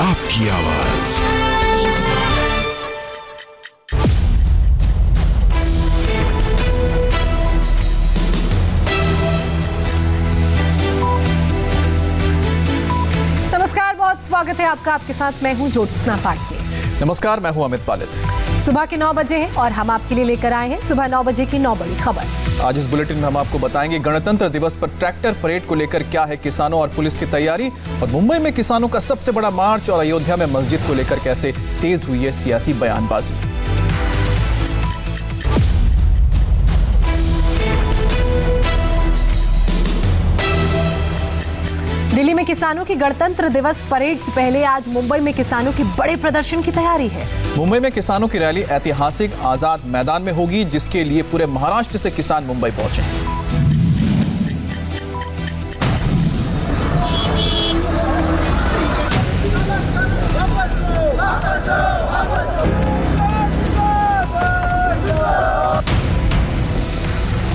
आपकी आवाज। नमस्कार, बहुत स्वागत है आपका। आपके साथ मैं हूं ज्योत्सना पाटिल। नमस्कार, मैं हूं अमित पालित। सुबह के 9 बजे हैं और हम आपके लिए लेकर आए हैं सुबह 9 बजे की 9 बड़ी खबर। आज इस बुलेटिन में हम आपको बताएंगे गणतंत्र दिवस पर ट्रैक्टर परेड को लेकर क्या है किसानों और पुलिस की तैयारी, और मुंबई में किसानों का सबसे बड़ा मार्च, और अयोध्या में मस्जिद को लेकर कैसे तेज हुई है सियासी बयानबाजी। दिल्ली में किसानों की गणतंत्र दिवस परेड से पहले आज मुंबई में किसानों की बड़े प्रदर्शन की तैयारी है। मुंबई में किसानों की रैली ऐतिहासिक आजाद मैदान में होगी, जिसके लिए पूरे महाराष्ट्र से किसान मुंबई पहुंचे हैं।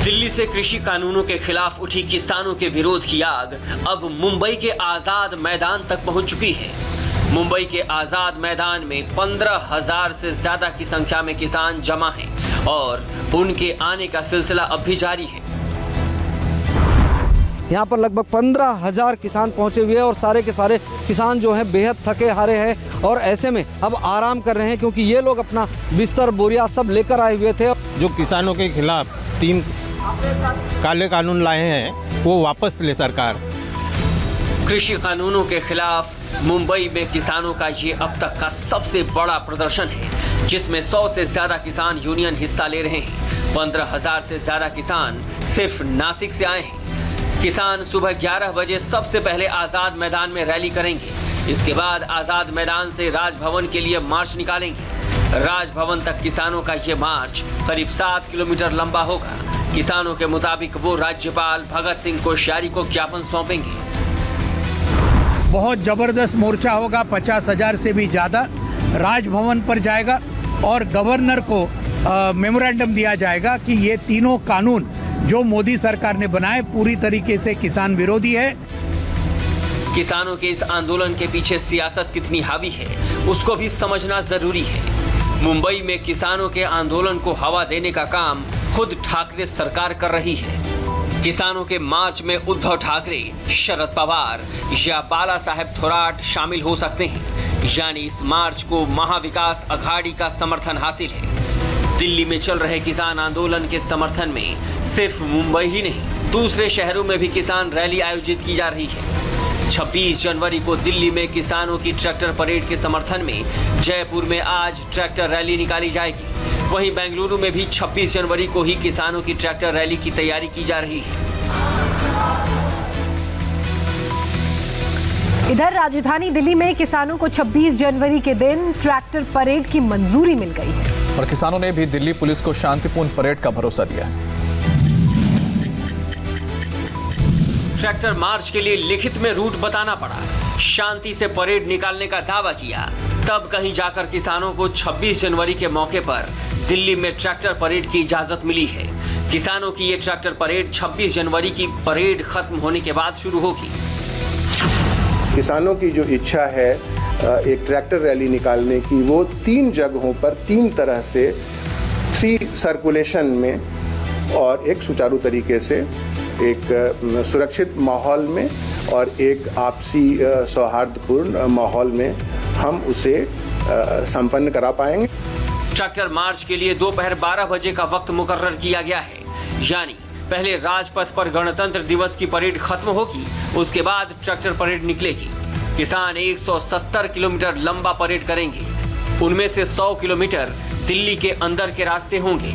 दिल्ली से कृषि कानूनों के खिलाफ उठी किसानों के विरोध की आग अब मुंबई के आजाद मैदान तक पहुंच चुकी है। मुंबई के आजाद मैदान में 15,000 से ज्यादा की संख्या में किसान जमा हैं और उनके आने का सिलसिला अब भी जारी है। यहाँ पर लगभग 15,000 किसान पहुँचे हुए हैं और सारे के सारे किसान जो हैं बेहद थके हारे हैं और ऐसे में अब आराम कर रहे हैं, क्योंकि ये लोग अपना बिस्तर बोरिया सब लेकर आए हुए थे। जो किसानों के खिलाफ 3 काले कानून लाए हैं वो वापस ले सरकार। कृषि कानूनों के खिलाफ मुंबई में किसानों का ये अब तक का सबसे बड़ा प्रदर्शन है, जिसमें 100 से ज्यादा किसान यूनियन हिस्सा ले रहे हैं। 15,000 से ज्यादा किसान सिर्फ नासिक से आए हैं। किसान सुबह 11 बजे सबसे पहले आजाद मैदान में रैली करेंगे। इसके बाद आजाद मैदान से राजभवन के लिए मार्च निकालेंगे। राजभवन तक किसानों का ये मार्च करीब 7 किलोमीटर लंबा होगा। किसानों के मुताबिक वो राज्यपाल भगत सिंह कोश्यारी को ज्ञापन सौंपेंगे। बहुत जबरदस्त मोर्चा होगा, 50,000 से भी ज्यादा राजभवन पर जाएगा और गवर्नर को मेमोरेंडम दिया जाएगा कि ये तीनों कानून जो मोदी सरकार ने बनाए पूरी तरीके से किसान विरोधी है। किसानों के इस आंदोलन के पीछे सियासत कितनी हावी है, उसको भी समझना जरूरी है। मुंबई में किसानों के आंदोलन को हवा देने का काम खुद ठाकरे सरकार कर रही है। किसानों के मार्च में उद्धव ठाकरे, शरद पवार या बाला साहेब थोराट शामिल हो सकते हैं, यानी इस मार्च को महाविकास अघाड़ी का समर्थन हासिल है। दिल्ली में चल रहे किसान आंदोलन के समर्थन में सिर्फ मुंबई ही नहीं, दूसरे शहरों में भी किसान रैली आयोजित की जा रही है। 26 जनवरी को दिल्ली में किसानों की ट्रैक्टर परेड के समर्थन में जयपुर में आज ट्रैक्टर रैली निकाली जाएगी। वहीं बेंगलुरु में भी 26 जनवरी को ही किसानों की ट्रैक्टर रैली की तैयारी की जा रही है। इधर राजधानी दिल्ली में किसानों को 26 जनवरी के दिन ट्रैक्टर परेड की मंजूरी मिल गई है और किसानों ने भी दिल्ली पुलिस को शांतिपूर्ण परेड का भरोसा दिया। ट्रैक्टर मार्च के लिए लिखित में रूट बताना पड़ा, शांति से परेड निकालने का दावा किया, तब कहीं जाकर किसानों को 26 जनवरी के मौके पर दिल्ली में ट्रैक्टर परेड की इजाजत मिली है। किसानों की ये ट्रैक्टर परेड 26 जनवरी की परेड खत्म होने के बाद शुरू होगी। किसानों की जो इच्छा है एक ट्रैक्टर रैली निकालने की, वो 3 जगहों पर 3 तरह से 3 सर्कुलेशन में और एक सुचारू तरीके से, एक सुरक्षित माहौल में और एक आपसी सौहार्दपूर्ण माहौल में हम उसे संपन्न करा पाएंगे। ट्रैक्टर मार्च के लिए दोपहर 12 बजे का वक्त मुकर्रर किया गया है, यानी पहले राजपथ पर गणतंत्र दिवस की परेड खत्म होगी, उसके बाद ट्रैक्टर परेड निकलेगी। किसान 170 किलोमीटर लंबा परेड करेंगे, उनमें से 100 किलोमीटर दिल्ली के अंदर के रास्ते होंगे।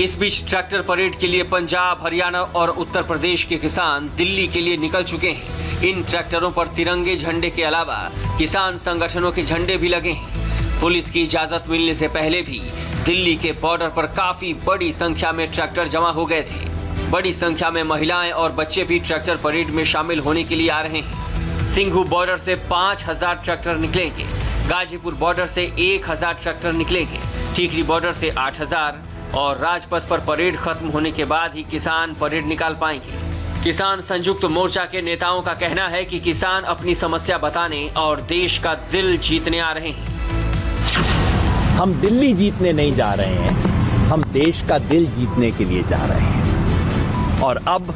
इस बीच ट्रैक्टर परेड के लिए पंजाब, हरियाणा और उत्तर प्रदेश के किसान दिल्ली के लिए निकल चुके हैं। इन ट्रैक्टरों पर तिरंगे झंडे के अलावा किसान संगठनों के झंडे भी लगे हैं। पुलिस की इजाजत मिलने से पहले भी दिल्ली के बॉर्डर पर काफी बड़ी संख्या में ट्रैक्टर जमा हो गए थे। बड़ी संख्या में महिलाएं और बच्चे भी ट्रैक्टर परेड में शामिल होने के लिए आ रहे हैं। सिंघू बॉर्डर से 5,000 ट्रैक्टर निकलेंगे, गाजीपुर बॉर्डर से 1,000 ट्रैक्टर निकलेंगे, ठीकरी बॉर्डर से 8,000 और राजपथ पर परेड खत्म होने के बाद ही किसान परेड निकाल पाएंगे। किसान संयुक्त मोर्चा के नेताओं का कहना है कि किसान अपनी समस्या बताने और देश का दिल जीतने आ रहे हैं। हम दिल्ली जीतने नहीं जा रहे हैं, हम देश का दिल जीतने के लिए जा रहे हैं। और अब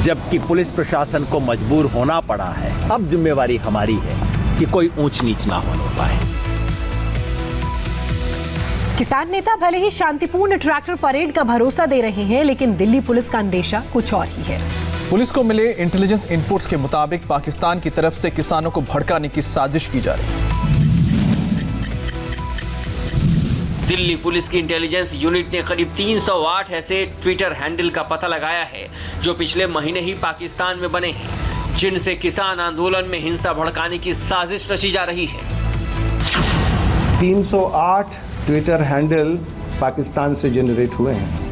जबकि पुलिस प्रशासन को मजबूर होना पड़ा है, अब जिम्मेवारी हमारी है कि कोई ऊंच नीच ना होने पाए। किसान नेता भले ही शांतिपूर्ण ट्रैक्टर परेड का भरोसा दे रहे हैं, लेकिन दिल्ली पुलिस का अंदेशा कुछ और ही है। पुलिस को मिले इंटेलिजेंस इनपुट्स के मुताबिक पाकिस्तान की तरफ से किसानों को भड़काने की साजिश की जा रही है। दिल्ली पुलिस की इंटेलिजेंस यूनिट ने करीब 308 ऐसे ट्विटर हैंडल का पता लगाया है जो पिछले महीने ही पाकिस्तान में बने हैं, जिनसे किसान आंदोलन में हिंसा भड़काने की साजिश रची जा रही है। 308 ट्विटर हैंडल पाकिस्तान से जनरेट हुए हैं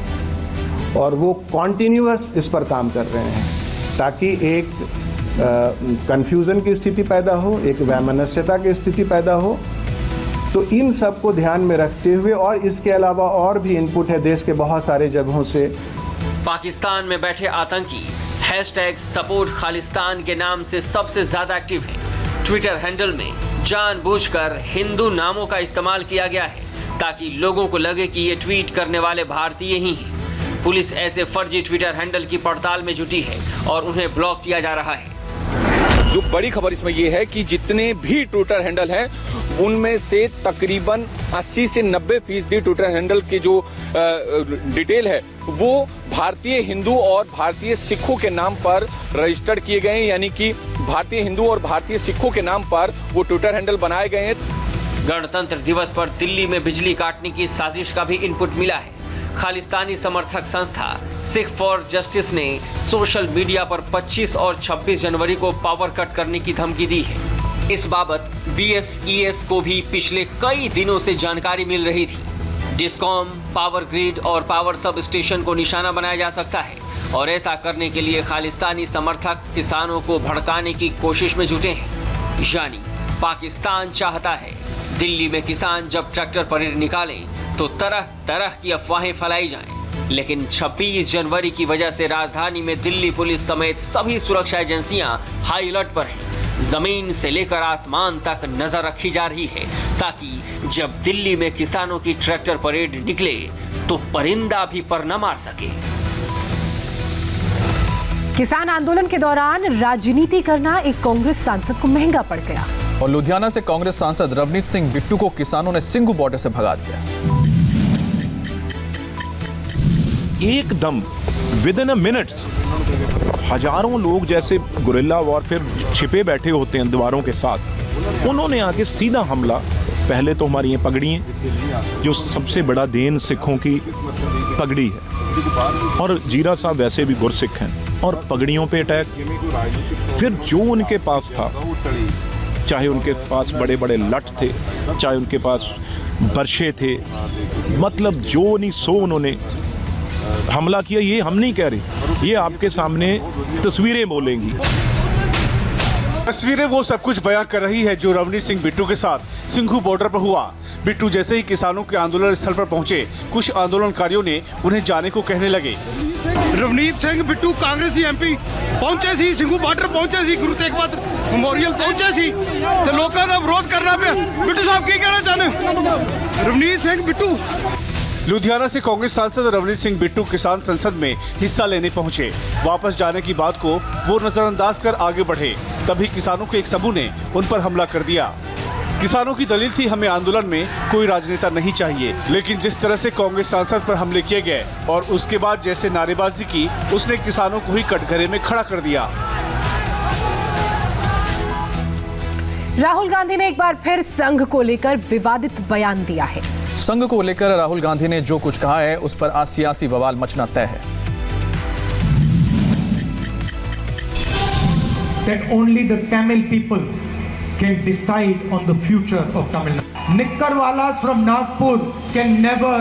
और वो कॉन्टिन्यूअस इस पर काम कर रहे हैं ताकि एक कंफ्यूजन की स्थिति पैदा हो, एक वैमनस्यता की स्थिति पैदा हो। तो इन सब को ध्यान में रखते हुए और इसके अलावा और भी इनपुट है देश के बहुत सारे जगहों से। पाकिस्तान में बैठे आतंकी #सपोर्ट खालिस्तान के नाम से सबसे ज्यादा एक्टिव हैं। ट्विटर हैंडल में जानबूझकर हिंदू नामों का इस्तेमाल किया गया है ताकि लोगों को लगे कि ये ट्वीट करने वाले भारतीय ही हैं। पुलिस ऐसे फर्जी ट्विटर हैंडल की पड़ताल में जुटी है और उन्हें ब्लॉक किया जा रहा है। जो बड़ी खबर इसमें यह है कि जितने भी ट्विटर हैंडल हैं उनमें से तकरीबन 80 से 90% ट्विटर हैंडल की जो डिटेल है वो भारतीय हिंदू और भारतीय सिखों के नाम पर रजिस्टर्ड किए गए हैं, यानी कि भारतीय हिंदू और भारतीय सिखों के नाम पर वो ट्विटर हैंडल बनाए गए हैं। गणतंत्र दिवस पर दिल्ली में बिजली काटने की साजिश का भी इनपुट मिला है। खालिस्तानी समर्थक संस्था सिख फॉर जस्टिस ने सोशल मीडिया पर 25 और 26 जनवरी को पावर कट करने की धमकी दी है। इस बाबत BSES को भी पिछले कई दिनों से जानकारी मिल रही थी। डिस्कॉम, पावर ग्रिड और पावर सब स्टेशन को निशाना बनाया जा सकता है और ऐसा करने के लिए खालिस्तानी समर्थक किसानों को भड़काने की कोशिश में जुटे हैं। यानी पाकिस्तान चाहता है दिल्ली में किसान जब ट्रैक्टर परेड निकालें तो तरह तरह की अफवाहें फैलाई जाएं, लेकिन 26 जनवरी की वजह से राजधानी में दिल्ली पुलिस समेत सभी सुरक्षा एजेंसियां हाई अलर्ट पर हैं। जमीन से लेकर आसमान तक नजर रखी जा रही है ताकि जब दिल्ली में किसानों की ट्रैक्टर परेड निकले तो परिंदा भी पर न मार सके। किसान आंदोलन के दौरान राजनीति करना एक कांग्रेस सांसद को महंगा पड़ गया। और लुधियाना से कांग्रेस सांसद रवनीत सिंह बिट्टू को किसानों ने सिंघू बॉर्डर से भगा दिया। एकदम विद इन अ मिनट्स हजारों लोग जैसे गुरिल्ला वॉरफेयर छिपे बैठे होते हैं दीवारों के साथ, उन्होंने आके सीधा हमला। पहले तो हमारी ये पगड़ियाँ जो सबसे बड़ा देन सिखों की पगड़ी है और जीरा साहब वैसे भी गुरसिख हैं और पगड़ियों पे अटैक। फिर जो उनके पास था, चाहे उनके पास बड़े बड़े लठ थे, चाहे उनके पास बर्शे थे, मतलब जो नहीं सो उन्होंने हमला किया। ये हम नहीं कह रहे, ये आपके सामने तस्वीरें बोलेंगी। तस्वीरें वो सब कुछ बयां कर रही है जो रवनीत सिंह बिट्टू के साथ सिंघू बॉर्डर पर हुआ। बिट्टू जैसे ही किसानों के आंदोलन स्थल पर पहुंचे, कुछ आंदोलनकारियों ने उन्हें जाने को कहने लगे। रवनीत सिंह बिट्टू कांग्रेसी MP पहुंचे सी सिंघू बॉर्डर पहुंचे सी गुरु तेग बहादुर मेमोरियल पहुंचे सी तो लोगों का विरोध करना पे। बिट्टू साहब की कहना चाहते रवनीत सिंह बिट्टू। लुधियाना से कांग्रेस सांसद रवनीत सिंह बिट्टू किसान संसद में हिस्सा लेने पहुंचे। वापस जाने की बात को वो नजरअंदाज कर आगे बढ़े, तभी किसानों के एक समूह ने उन पर हमला कर दिया। किसानों की दलील थी हमें आंदोलन में कोई राजनेता नहीं चाहिए, लेकिन जिस तरह से कांग्रेस सांसद पर हमले किए गए और उसके बाद जैसे नारेबाजी की, उसने किसानों को ही कटघरे में खड़ा कर दिया। राहुल गांधी ने एक बार फिर संघ को लेकर विवादित बयान दिया है। संघ को लेकर राहुल गांधी ने जो कुछ कहा है उस पर आज सियासी बवाल मचना तय है। That only the Tamil people can decide on the future of Tamil Nadu. Nikkarwalas from Nagpur can never,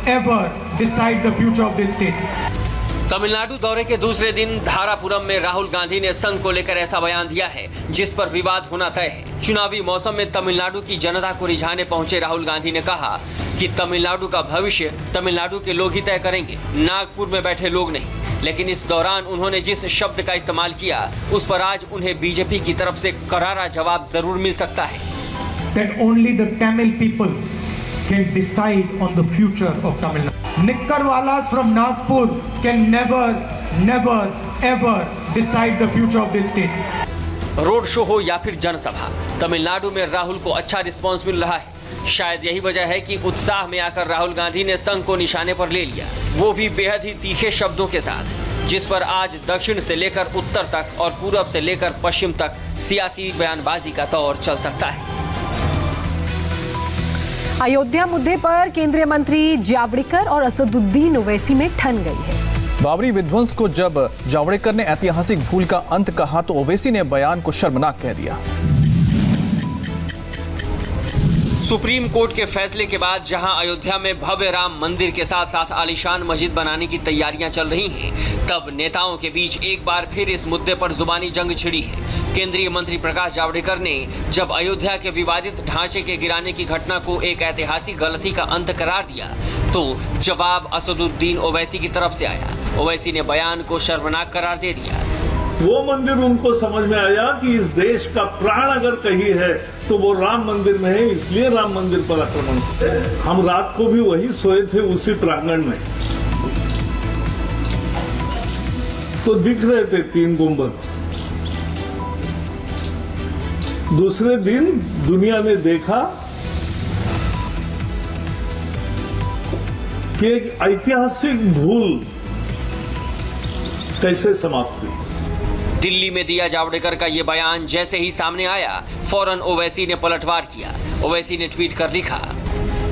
ever decide the future of this state. Tamil Nadu दौरे के दूसरे दिन धारापुरम में राहुल गांधी ने संघ को लेकर ऐसा बयान दिया है जिस पर विवाद होना तय है। चुनावी मौसम में तमिलनाडु की जनता को रिझाने पहुंचे राहुल गांधी ने कहा कि तमिलनाडु का भविष्य तमिलनाडु के लोग ही तय करेंगे, नागपुर में बैठे लोग नहीं। लेकिन इस दौरान उन्होंने जिस शब्द का इस्तेमाल किया उस पर आज उन्हें बीजेपी की तरफ से करारा जवाब जरूर मिल सकता है। That only the Tamil people can decide on the future of Tamil Nadu. Nikkarwalas from Nagpur can never, ever decide the future of this state. Road show हो या फिर जनसभा, तमिलनाडु में राहुल को अच्छा रिस्पांस मिल रहा है। शायद यही वजह है कि उत्साह में आकर राहुल गांधी ने संघ को निशाने पर ले लिया, वो भी बेहद ही तीखे शब्दों के साथ, जिस पर आज दक्षिण से लेकर उत्तर तक और पूरब से लेकर पश्चिम तक सियासी बयानबाजी का दौर चल सकता है। अयोध्या मुद्दे पर केंद्रीय मंत्री जावड़ेकर और असदुद्दीन ओवैसी में ठन गई है। बाबरी विध्वंस को जब जावड़ेकर ने ऐतिहासिक भूल का अंत कहा तो ओवैसी ने बयान को शर्मनाक कह दिया। सुप्रीम कोर्ट के फैसले के बाद जहां अयोध्या में भव्य राम मंदिर के साथ साथ आलीशान मस्जिद बनाने की तैयारियां चल रही हैं, तब नेताओं के बीच एक बार फिर इस मुद्दे पर जुबानी जंग छिड़ी है। केंद्रीय मंत्री प्रकाश जावड़ेकर ने जब अयोध्या के विवादित ढांचे के गिराने की घटना को एक ऐतिहासिक गलती का अंत करार दिया तो जवाब असदुद्दीन ओवैसी की तरफ से आया। ओवैसी ने बयान को शर्मनाक करार दे दिया। वो मंदिर उनको समझ में आया कि इस देश का प्राण अगर कहीं है तो वो राम मंदिर में है, इसलिए राम मंदिर पर आक्रमण। हम रात को भी वही सोए थे उसी प्रांगण में, तो दिख रहे थे 3 गुंबद। दूसरे दिन दुनिया ने देखा कि एक ऐतिहासिक भूल कैसे समाप्त हुई। दिल्ली में दिया जावड़ेकर का ये बयान जैसे ही सामने आया, फौरन ओवैसी ने पलटवार किया। ओवैसी ने ट्वीट कर लिखा,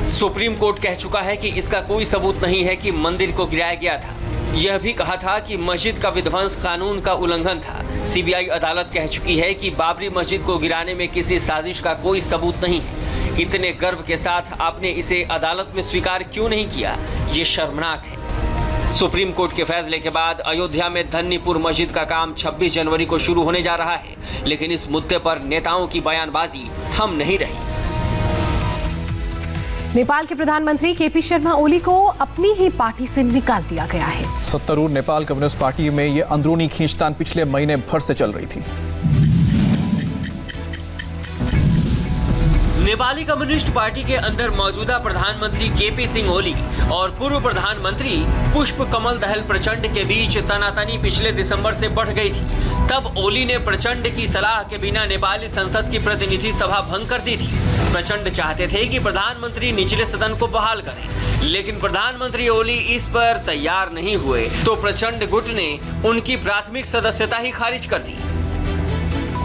सुप्रीम कोर्ट कह चुका है कि इसका कोई सबूत नहीं है कि मंदिर को गिराया गया था। यह भी कहा था कि मस्जिद का विध्वंस कानून का उल्लंघन था। सीबीआई अदालत कह चुकी है कि बाबरी मस्जिद को गिराने में किसी साजिश का कोई सबूत नहीं है। इतने गर्व के साथ आपने इसे अदालत में स्वीकार क्यों नहीं किया? ये शर्मनाक है। सुप्रीम कोर्ट के फैसले के बाद अयोध्या में धन्नीपुर मस्जिद का काम 26 जनवरी को शुरू होने जा रहा है, लेकिन इस मुद्दे पर नेताओं की बयानबाजी थम नहीं रही। नेपाल के प्रधानमंत्री केपी शर्मा ओली को अपनी ही पार्टी से निकाल दिया गया है। सत्तारूढ़ नेपाल कम्युनिस्ट पार्टी में ये अंदरूनी खींचतान पिछले महीने भर से चल रही थी। नेपाली कम्युनिस्ट पार्टी के अंदर मौजूदा प्रधानमंत्री केपी सिंह ओली और पूर्व प्रधानमंत्री पुष्प कमल दहल प्रचंड के बीच तनातनी पिछले दिसंबर से बढ़ गई थी। तब ओली ने प्रचंड की सलाह के बिना नेपाली संसद की प्रतिनिधि सभा भंग कर दी थी। प्रचंड चाहते थे कि प्रधानमंत्री निचले सदन को बहाल करें, लेकिन प्रधानमंत्री ओली इस पर तैयार नहीं हुए तो प्रचंड गुट ने उनकी प्राथमिक सदस्यता ही खारिज कर दी।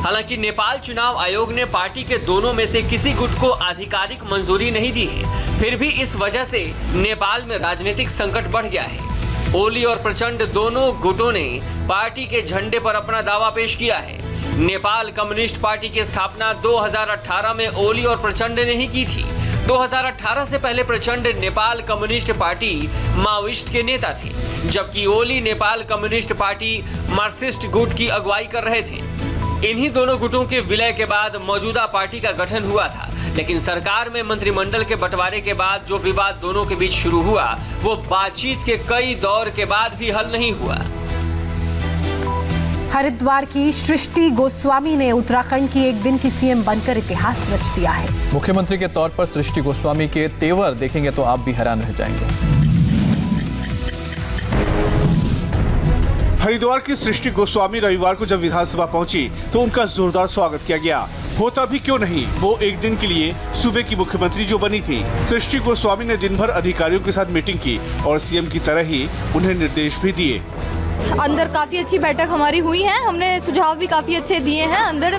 हालांकि नेपाल चुनाव आयोग ने पार्टी के दोनों में से किसी गुट को आधिकारिक मंजूरी नहीं दी है, फिर भी इस वजह से नेपाल में राजनीतिक संकट बढ़ गया है। ओली और प्रचंड दोनों गुटों ने पार्टी के झंडे पर अपना दावा पेश किया है। नेपाल कम्युनिस्ट पार्टी की स्थापना 2018 में ओली और प्रचंड ने ही की थी। 2018 से पहले प्रचंड नेपाल कम्युनिस्ट पार्टी माओइस्ट के नेता थे, जबकि ओली नेपाल कम्युनिस्ट पार्टी मार्क्सिस्ट गुट की अगुवाई कर रहे थे। इन्हीं दोनों गुटों के विलय के बाद मौजूदा पार्टी का गठन हुआ था, लेकिन सरकार में मंत्रिमंडल के बंटवारे के बाद जो विवाद दोनों के बीच शुरू हुआ वो बातचीत के कई दौर के बाद भी हल नहीं हुआ। हरिद्वार की सृष्टि गोस्वामी ने उत्तराखंड की एक दिन की सीएम बनकर इतिहास रच दिया है। मुख्यमंत्री के तौर पर सृष्टि गोस्वामी के तेवर देखेंगे तो आप भी हैरान रह जाएंगे। हरिद्वार की सृष्टि गोस्वामी रविवार को जब विधानसभा पहुंची तो उनका जोरदार स्वागत किया गया। होता भी क्यों नहीं, वो एक दिन के लिए सूबे की मुख्यमंत्री जो बनी थी। सृष्टि गोस्वामी ने दिन भर अधिकारियों के साथ मीटिंग की और सीएम की तरह ही उन्हें निर्देश भी दिए। अंदर काफी अच्छी बैठक हमारी हुई है, हमने सुझाव भी काफी अच्छे दिए हैं अंदर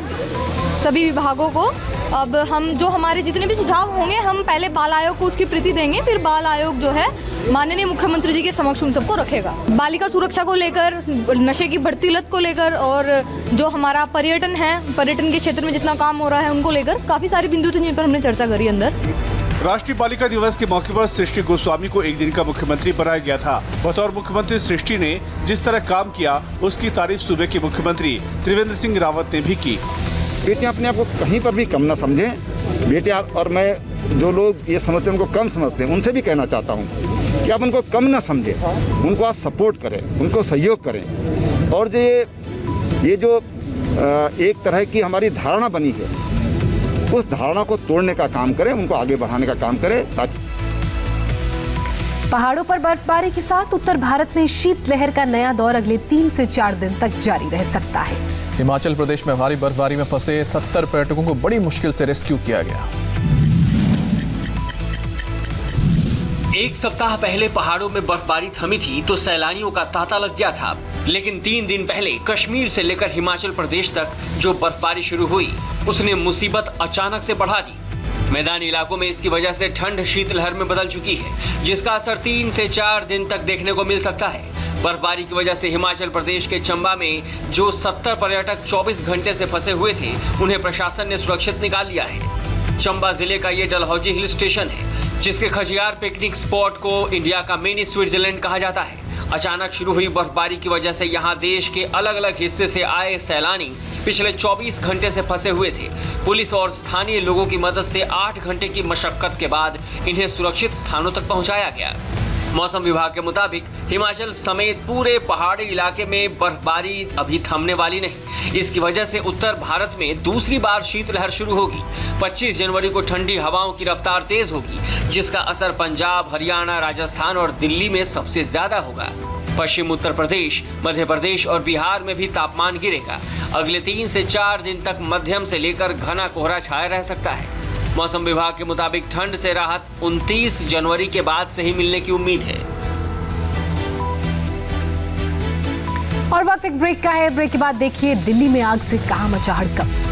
सभी विभागों को। अब हम जो हमारे जितने भी सुझाव होंगे हम पहले बाल आयोग को उसकी प्रति देंगे, फिर बाल आयोग जो है माननीय मुख्यमंत्री जी के समक्ष उन सबको रखेगा। बालिका सुरक्षा को लेकर, नशे की बढ़ती लत को लेकर और जो हमारा पर्यटन है, पर्यटन के क्षेत्र में जितना काम हो रहा है उनको लेकर काफी सारे बिंदु थे जिन पर हमने चर्चा करी अंदर। राष्ट्रीय बालिका दिवस के मौके पर सृष्टि गोस्वामी को एक दिन का मुख्यमंत्री बनाया गया था। बतौर मुख्यमंत्री सृष्टि ने जिस तरह काम किया उसकी तारीफ सूबे के मुख्यमंत्री त्रिवेंद्र सिंह रावत ने भी की। बेटियां अपने आप को कहीं पर भी कम ना समझें। बेटियां और मैं जो लोग ये समझते हैं उनको कम समझते हैं, उनसे भी कहना चाहता हूँ कि आप उनको कम ना समझें, उनको आप सपोर्ट करें, उनको सहयोग करें। और ये जो एक तरह की हमारी धारणा बनी है, उस धारणा को तोड़ने का काम करें, उनको आगे बढ़ाने का काम करें। ताकि पहाड़ों पर बर्फबारी के साथ उत्तर भारत में शीतलहर का नया दौर अगले 3 से 4 दिन तक जारी रह सकता है। हिमाचल प्रदेश में भारी बर्फबारी में फंसे 70 पर्यटकों को बड़ी मुश्किल से रेस्क्यू किया गया। एक सप्ताह पहले पहाड़ों में बर्फबारी थमी थी तो सैलानियों का तांता लग गया था, लेकिन 3 दिन पहले कश्मीर से लेकर हिमाचल प्रदेश तक जो बर्फबारी शुरू हुई उसने मुसीबत अचानक से बढ़ा दी। मैदानी इलाकों में इसकी वजह से ठंड शीतलहर में बदल चुकी है, जिसका असर 3 से 4 दिन तक देखने को मिल सकता है। बर्फबारी की वजह से हिमाचल प्रदेश के चंबा में जो 70 पर्यटक 24 घंटे से फंसे हुए थे, उन्हें प्रशासन ने सुरक्षित निकाल लिया है। चंबा जिले का ये डलहौजी हिल स्टेशन है, जिसके खजियार पिकनिक स्पॉट को इंडिया का मिनी स्विट्जरलैंड कहा जाता है। अचानक शुरू हुई बर्फबारी की वजह से यहाँ देश के अलग अलग हिस्से से आए सैलानी पिछले 24 घंटे से फंसे हुए थे। पुलिस और स्थानीय लोगों की मदद से 8 घंटे की मशक्कत के बाद इन्हें सुरक्षित स्थानों तक पहुंचाया गया। मौसम विभाग के मुताबिक हिमाचल समेत पूरे पहाड़ी इलाके में बर्फबारी अभी थमने वाली नहीं। इसकी वजह से उत्तर भारत में दूसरी बार शीतलहर शुरू होगी। 25 जनवरी को ठंडी हवाओं की रफ्तार तेज होगी, जिसका असर पंजाब, हरियाणा, राजस्थान और दिल्ली में सबसे ज्यादा होगा। पश्चिम उत्तर प्रदेश, मध्य प्रदेश और बिहार में भी तापमान गिरेगा। अगले 3 से 4 दिन तक मध्यम से लेकर घना कोहरा छाया रह सकता है। मौसम विभाग के मुताबिक ठंड से राहत 29 जनवरी के बाद से ही मिलने की उम्मीद है। और वक्त एक ब्रेक का है। ब्रेक के बाद देखिए दिल्ली में आग से कहां मचा हड़कंप।